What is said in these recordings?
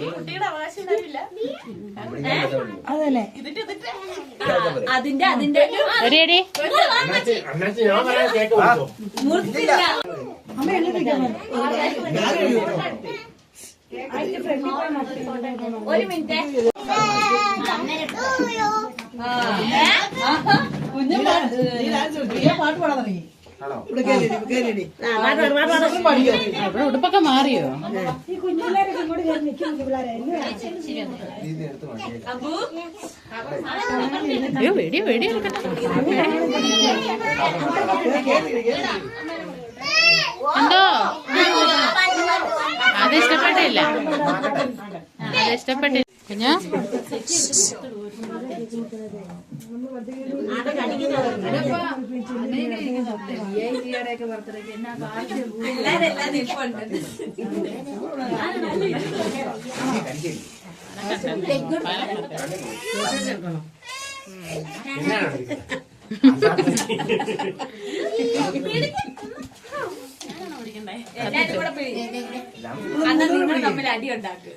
കുട്ടിയുടെ അവകാശം ഉണ്ടാവില്ല. അതല്ലേ അതിന്റെ അമ്മ എങ്ങനെ ഒരു മിനിറ്റ് പാട്ട് പാടാൻ തുടങ്ങി. ഇവിടെ ഉടുപ്പൊക്കെ മാറിയോ? ഈ കുഞ്ഞുപിള്ളേരൊക്കെ ഇങ്ങോട്ട് കയറി നിൽക്കും. പിള്ളേരെ അയ്യോ വെടി വെടി എടുക്കട്ടെ. എന്തോ അത് ഇഷ്ടപ്പെട്ടില്ല, അത് ഇഷ്ടപ്പെട്ടില്ല. കുഞ്ഞോ എല്ലാരും കൂടെ അന്ന് നിങ്ങൾ തമ്മിൽ അടി ഉണ്ടാക്കും.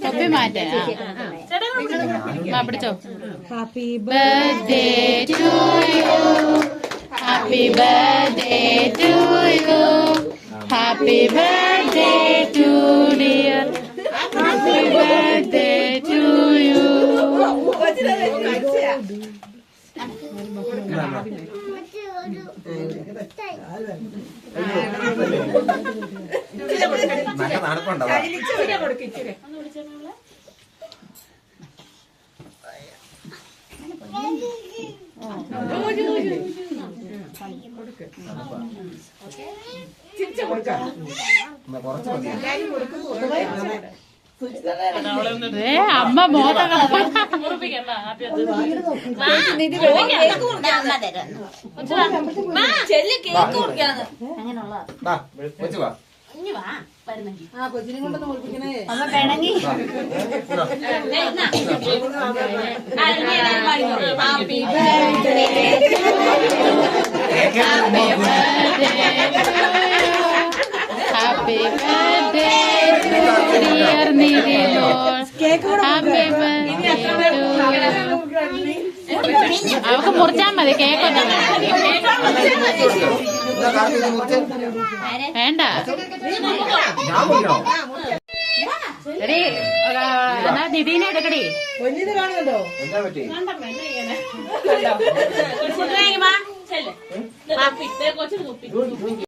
തൊപ്പി മാറ്റാ പിടിച്ചോ. Happy birthday to you, happy birthday to you, happy birthday to dear, happy birthday to you. അമ്മ മോതൊക്കെ ചെല്ലി കേക്ക് കൊടുക്കാന്ന് കൊച്ചിനെ കൊണ്ടൊന്ന് മുറിപ്പിക്കണേ. പിണങ്ങി happy birthday to dear Nidhimol, happy birthday to. അവക്ക് മുറിച്ചാൽ മതി, കേക്കൊന്നും വേണ്ട. എടീ എന്നാ നിധീനെ എടുക്കടി. കൊഞ്ഞിത് കാണുന്നുണ്ടോ? കൊച്ചിന്